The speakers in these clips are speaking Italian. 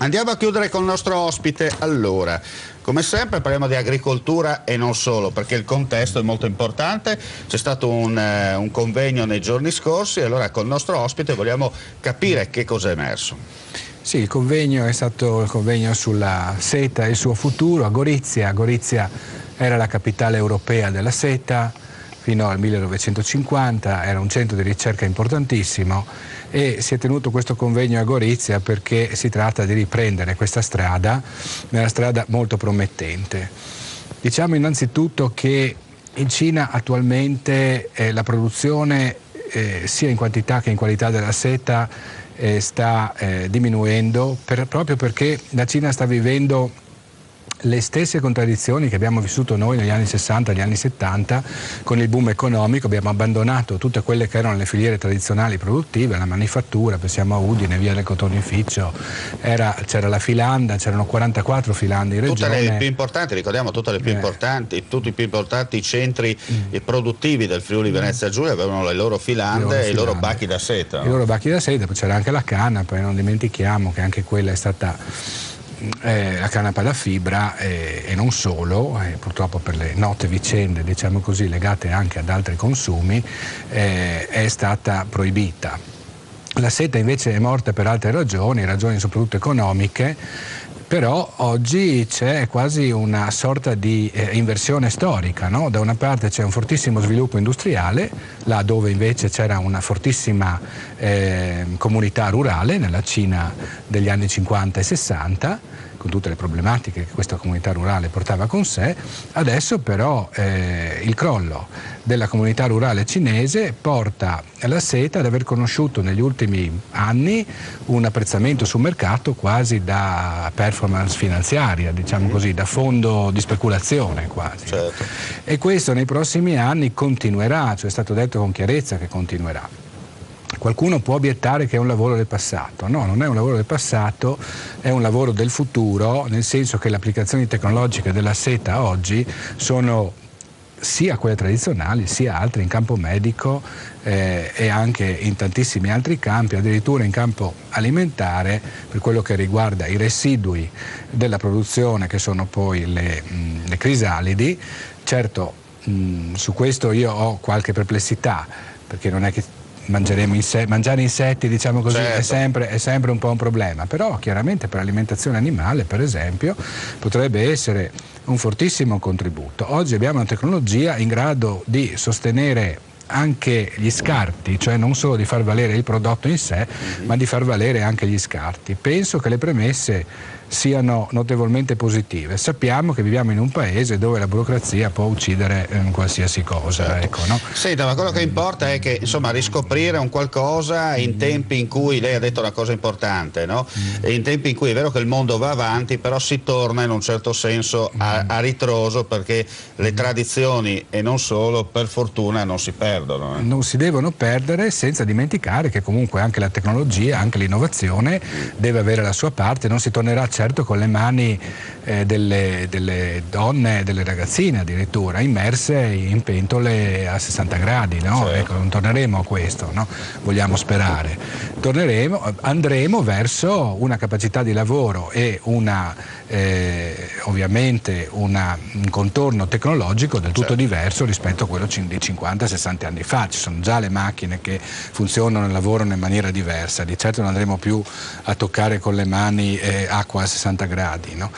Andiamo a chiudere con il nostro ospite. Allora, come sempre parliamo di agricoltura e non solo, perché il contesto è molto importante. C'è stato un convegno nei giorni scorsi e allora con il nostro ospite vogliamo capire che cosa è emerso. Sì, il convegno è stato il convegno sulla seta e il suo futuro a Gorizia. Gorizia era la capitale europea della seta fino al 1950, era un centro di ricerca importantissimo e si è tenuto questo convegno a Gorizia perché si tratta di riprendere questa strada, una strada molto promettente. Diciamo innanzitutto che in Cina attualmente la produzione sia in quantità che in qualità della seta sta diminuendo proprio perché la Cina sta vivendo le stesse contraddizioni che abbiamo vissuto noi negli anni 60 e negli anni 70 con il boom economico. Abbiamo abbandonato tutte quelle che erano le filiere tradizionali produttive, la manifattura, pensiamo a Udine, via del cotonificio, c'era la filanda, c'erano 44 filande in regione. Tutte le più importanti, ricordiamo tutte le più importanti, tutti i più importanti centri produttivi del Friuli Venezia Giulia avevano le loro filande e i loro bacchi da seta. I loro bacchi da seta, poi c'era anche la canna, poi non dimentichiamo che anche quella è stata la canapa da fibra e non solo, purtroppo per le note vicende, diciamo così, legate anche ad altri consumi, è stata proibita. La seta invece è morta per altre ragioni soprattutto economiche, però oggi c'è quasi una sorta di inversione storica, no? Da una parte c'è un fortissimo sviluppo industriale, là dove invece c'era una fortissima comunità rurale, nella Cina degli anni 50 e 60, con tutte le problematiche che questa comunità rurale portava con sé. Adesso però il crollo della comunità rurale cinese porta la seta ad aver conosciuto negli ultimi anni un apprezzamento sul mercato quasi da performance finanziaria, diciamo così, da fondo di speculazione quasi. Certo. E questo nei prossimi anni continuerà, cioè è stato detto con chiarezza che continuerà. Qualcuno può obiettare che è un lavoro del passato. No, non è un lavoro del passato, è un lavoro del futuro, nel senso che le applicazioni tecnologiche della seta oggi sono sia quelle tradizionali sia altre in campo medico e anche in tantissimi altri campi, addirittura in campo alimentare per quello che riguarda i residui della produzione che sono poi le crisalidi. Certo, su questo io ho qualche perplessità, perché non è che mangiare insetti, diciamo così, certo, è sempre un po' un problema, però chiaramente per l'alimentazione animale, per esempio, potrebbe essere un fortissimo contributo. Oggi abbiamo una tecnologia in grado di sostenere anche gli scarti, cioè non solo di far valere il prodotto in sé, ma di far valere anche gli scarti. Penso che le premesse siano notevolmente positive. Sappiamo che viviamo in un paese dove la burocrazia può uccidere qualsiasi cosa. Certo. Ecco, no? Senta, ma quello che importa è che insomma riscoprire un qualcosa in tempi in cui, lei ha detto una cosa importante, no? In tempi in cui è vero che il mondo va avanti, però si torna in un certo senso a ritroso, perché le tradizioni e non solo per fortuna non si perdono. Non si devono perdere, senza dimenticare che comunque anche la tecnologia, anche l'innovazione deve avere la sua parte. Non si tornerà certo con le mani delle donne, delle ragazzine addirittura, immerse in pentole a 60 gradi, no? Certo. Ecco, non torneremo a questo, no? Vogliamo sperare. Andremo verso una capacità di lavoro e ovviamente un contorno tecnologico del tutto diverso rispetto a quello di 50-60 anni fa. Ci sono già le macchine che funzionano e lavorano in maniera diversa, di certo non andremo più a toccare con le mani acqua a 60 gradi, no?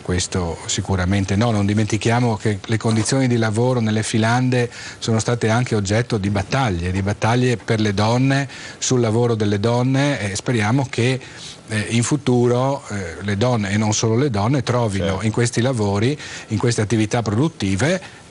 Questo sicuramente no. Non dimentichiamo che le condizioni di lavoro nelle filande sono state anche oggetto di battaglie per le donne, sul lavoro delle donne, e speriamo che in futuro le donne e non solo le donne trovino, certo, in questi lavori, in queste attività produttive,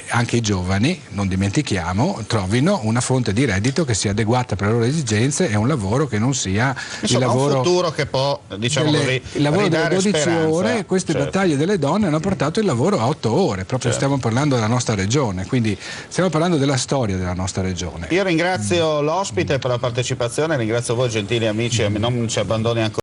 anche i giovani, non dimentichiamo, trovino una fonte di reddito che sia adeguata per le loro esigenze e un lavoro che non sia il lavoro, un futuro che può, diciamo così, il lavoro delle 12 speranza. Ore. Queste battaglie delle donne hanno portato il lavoro a 8 ore, proprio stiamo parlando della nostra regione, quindi stiamo parlando della storia della nostra regione. Io ringrazio l'ospite per la partecipazione, ringrazio voi gentili amici, non ci abbandoni ancora.